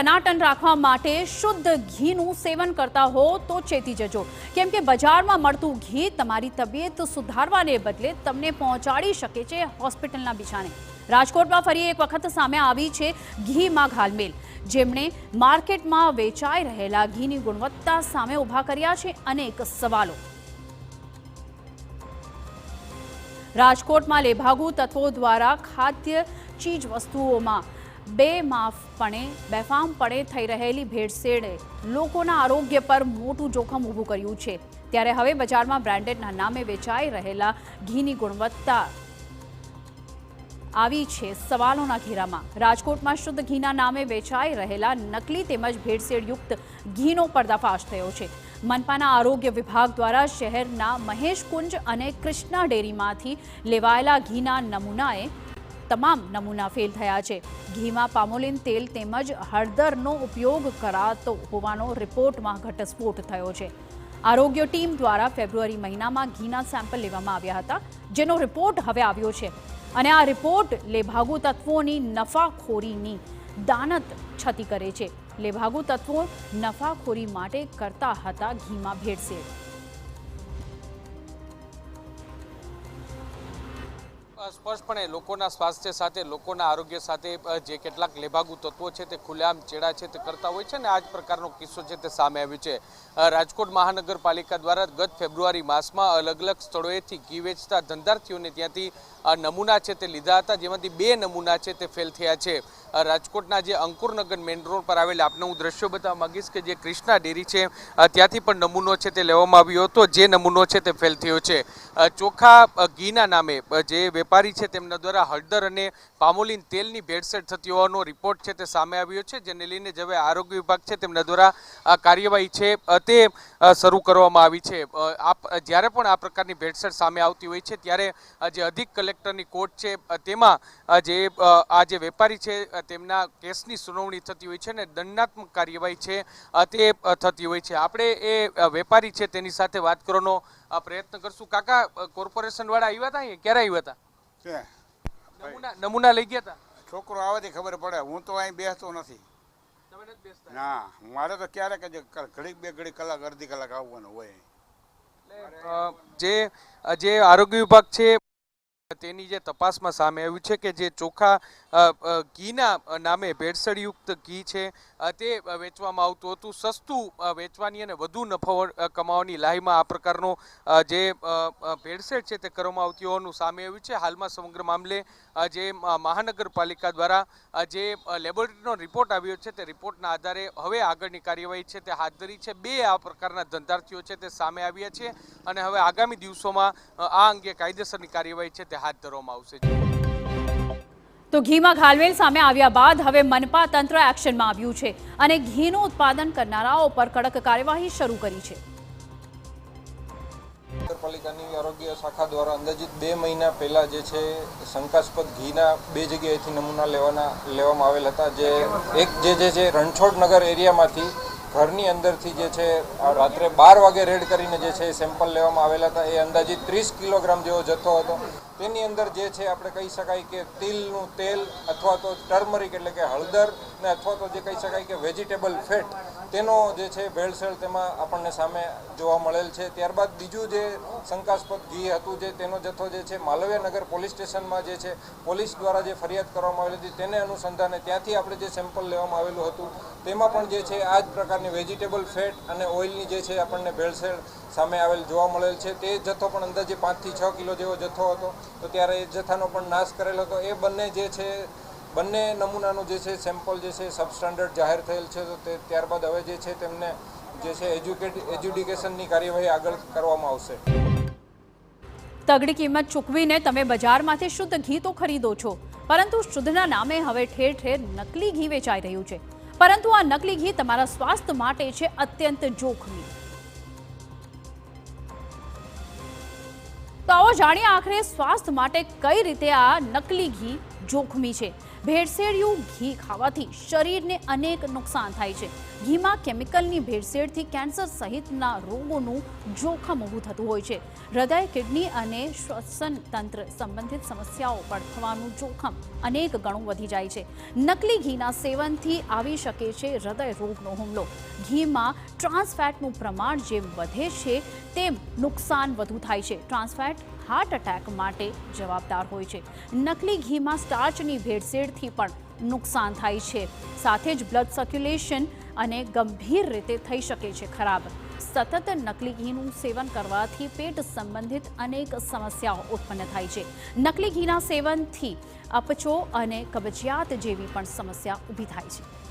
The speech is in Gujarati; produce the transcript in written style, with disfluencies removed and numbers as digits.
ટનાટન રાખવા માટે શુદ્ધ ઘીનું સેવન કરતા હો તો ચેતી જજો, કેમ કે બજારમાં મળતું ઘી તમારી તબિયત સુધારવાને બદલે તમને પહોંચાડી શકે છે હોસ્પિટલના બિછાને। રાજકોટમાં ફરી એક વખત સામે આવી છે ઘીમાં ઘાલમેલ, જેમણે માર્કેટમાં વેચાઈ રહેલા ઘીની ગુણવત્તા સામે ઊભા કર્યા છે અનેક સવાલો। રાજકોટમાં લેભાગુ તત્વો દ્વારા ખાદ્ય ચીજ વસ્તુઓમાં બેફામપણે થઈ રહેલી ભેળસેળે લોકોના આરોગ્ય પર મોટું જોખમ ઊભું કર્યું છે। ત્યારે હવે બજારમાં બ્રાન્ડેડના નામે વેચાઈ રહેલા ઘીની ગુણવત્તા આવી છે સવાલોના ઘેરામાં। રાજકોટમાં શુદ્ધ ઘીના નામે વેચાઈ રહેલા નકલી તેમજ ભેળસેળયુક્ત ઘીનો પર્દાફાશ થયો છે। મનપાના આરોગ્ય વિભાગ દ્વારા શહેરના મહેશકુંજ અને કૃષ્ણા ડેરીમાંથી લેવાયેલા ઘીના તમામ નમૂના ફેલ થયા છે। ઘીમાં પામોલિન તેલ તેમજ હળદરનો ઉપયોગ કરાતો હોવાનો રિપોર્ટમાં ઘટસ્ફોટ થયો છે। આરોગ્ય ટીમ દ્વારા ફેબ્રુઆરી મહિનામાં ઘીના સેમ્પલ લેવામાં આવ્યા હતા, જેનો રિપોર્ટ હવે આવ્યો છે અને આ રિપોર્ટ લેભાગુ તત્વોની નફાખોરીની દાનત છતી કરે છે। લેભાગુ તત્વો નફાખોરી માટે કરતા હતા ઘીમાં ભેળસેળ। સ્પષ્ટપણે લોકોના સ્વાસ્થ્ય સાથે, લોકોના આરોગ્ય સાથે જે કેટલાક લેભાગુ તત્વો છે તે ખુલ્લેઆમ ચેડા છે તે કરતા હોય છે ને આ જ પ્રકારનો કિસ્સો છે તે સામે આવ્યો છે। રાજકોટ મહાનગરપાલિકા દ્વારા ગત ફેબ્રુઆરી માસમાં અલગ અલગ સ્થળોએથી ઘી વેચતા ધંધાર્થીઓને ત્યાંથી નમૂના છે તે લીધા હતા, જેમાંથી 2 નમૂના છે તે ફેલ થયા છે। રાજકોટના જે અંકુરનગર મેઇન રોડ પર આવેલા આપને હું દ્રશ્યો બતાવવા માંગીશ કે જે કૃષ્ણા ડેરી છે ત્યાંથી પણ નમૂનો છે તે લેવામાં આવ્યો હતો, જે નમૂનો છે તે ફેલ થયો છે। ચોખા ઘીના નામે જે વેપારી છે તેમના દ્વારા હળદર અને પામોલિન તેલની ભેળસેળ થતી હોવાનો રિપોર્ટ છે તે સામે આવ્યો છે, જેને લઈને હવે આરોગ્ય વિભાગ છે તેમના દ્વારા કાર્યવાહી છે તે શરૂ કરવામાં આવી છે। જ્યારે પણ આ પ્રકારની ભેળસેળ સામે આવતી હોય છે ત્યારે જે અધિક કલેક્ટરની કોર્ટ છે તેમાં આ જે વેપારી છે તેમના કેસની સુનાવણી થતી હોય છે અને દંડાત્મક કાર્યવાહી છે તે થતી હોય છે। આપણે એ વેપારી છે તેની સાથે વાત કરવાનો પ્રયત્ન કરશું। કાકા, કોર્પોરેશન વાળા આવ્યા હતા અહીંયા? ક્યારે આવ્યા હતા? નમૂના લઈ ગયા હતા? છોકરો આવવાથી ખબર પડે, હું તો અહીં બેસતો નથી। તમે નથી બેસતા? ના, મારે તો ક્યારેક ઘડીક 2 ઘડી કલાક અડધી કલાક આવવાનું હોય। જે આરોગ્ય વિભાગ છે તેની જે તપાસમાં સામે આવ્યું છે કે જે ચોખા ઘીના નામે ભેળસેળયુક્ત ઘી છે તે વેચવામાં આવતું હતું, સસ્તું વેચવાની અને વધુ નફો કમાવાની લાહીમાં આ પ્રકારનો જે ભેળસેળ છે તે કરવામાં આવતી હોવાનું સામે આવ્યું છે। હાલમાં સમગ્ર મામલે જે મહાનગરપાલિકા દ્વારા જે લેબોરેટરીનો રિપોર્ટ આવ્યો છે તે રિપોર્ટના આધારે હવે આગળની કાર્યવાહી છે તે હાથ ધરી છે। 2 આ પ્રકારના ધંધાર્થીઓ છે તે સામે આવ્યા છે અને હવે આગામી દિવસોમાં આ અંગે કાયદેસરની કાર્યવાહી છે તે હાથ ધરવામાં આવશે। તો ઘીમાં ઘાલમેલ સામે આવ્યા બાદ હવે મનપા તંત્ર એક્શનમાં આવ્યું છે અને ઘીનું ઉત્પાદન કરનારાઓ પર કડક કાર્યવાહી શરૂ કરી છે। નગરપાલિકાની આરોગ્ય શાખા દ્વારા અંદાજિત 2 મહિના પહેલા જે છે શંકાસ્પદ ઘીના 2 જગ્યાએથી નમૂના લેવામાં આવેલ હતા। જે એક જે છે રણછોડનગર એરિયામાંથી ઘરની અંદરથી જે છે રાત્રે 12 વાગે રેડ કરીને જે છે સેમ્પલ લેવામાં આવેલા હતા। એ અંદાજિત 30 કિલોગ્રામ જેવો જથ્થો હતો। તેની અંદર જે છે આપણે કહી શકાય કે તિલનું તેલ અથવા તો ટર્મરિક એટલે કે હળદર ને અથવા તો જે કહી શકાય કે વેજીટેબલ ફેટ તેનો જે છે ભેળસેળ તેમાં આપણને સામે જોવા મળેલ છે। ત્યારબાદ બીજું જે શંકાસ્પદ ઘી હતું જે તેનો જથ્થો જે છે માલવ્યનગર પોલીસ સ્ટેશનમાં જે છે પોલીસ દ્વારા જે ફરિયાદ કરવામાં આવેલી હતી તેને અનુસંધાને ત્યાંથી આપણે જે સેમ્પલ લેવામાં આવેલું હતું તેમાં પણ જે છે આ જ પ્રકારની વેજીટેબલ ફેટ અને ઓઇલની જે છે આપણને ભેળસેળ સામે આવેલ જોવા મળેલ છે। તે જથ્થો પણ અંદાજે 5 થી 6 કિલો જેવો જથ્થો હતો, તો ત્યારે એ જથ્થાનો પણ નાશ કરેલો હતો। એ બંને નમૂનાનું જે છે સેમ્પલ જે છે સબસ્ટાન્ડર્ડ જાહેર થયેલ છે, તો ત્યારબાદ હવે જે છે તેમને જે છે એજ્યુકેશનની કાર્યવાહી આગળ કરવામાં આવશે। તગડી કિંમત ચૂકવીને તમે બજારમાંથી શુદ્ધ ઘી તો ખરીદો છો, પરંતુ શુદ્ધના નામે હવે ઠેર ઠેર નકલી ઘી વેચાઈ રહ્યું છે, પરંતુ આ નકલી ઘી તમારા સ્વાસ્થ્ય માટે છે અત્યંત જોખમી। તો આવો જાણીએ આખરે સ્વાસ્થ્ય માટે કઈ રીતે આ નકલી ઘી જોખમી છે। ભેળસેળિયું ઘી ખાવાથી શરીરને અનેક નુકસાન થાય છે. ઘીમાં કેમિકલની ભેળસેળથી કેન્સર સહિતના રોગોનું જોખમ ઊભું થતું હોય છે. હૃદય, કિડની અને શ્વસન તંત્ર સંબંધિત સમસ્યાઓ પણ થવાનું જોખમ અનેક ગણું વધી જાય છે. નકલી ઘીના સેવનથી આવી શકે છે હૃદય રોગનો હુમલો. ઘીમાં ટ્રાન્સફેટનું પ્રમાણ જેમ વધે છે તેમ નુકસાન વધુ થાય છે. ટ્રાન્સફેટ હાર્ટ એટેક માટે જવાબદાર હોય છે. નકલી ઘીમાં સ્ટાર્ચની ભેળસેળથી પણ નુકસાન થાય છે. સાથે જ બ્લડ સર્ક્યુલેશન અને ગંભીર રીતે થઈ શકે છે ખરાબ. સતત નકલી ઘીનું સેવન કરવાથી પેટ સંબંધિત અનેક સમસ્યાઓ ઉત્પન્ન થાય છે. નકલી ઘીના સેવનથી અપચો અને કબજિયાત જેવી પણ સમસ્યા ઊભી થાય છે.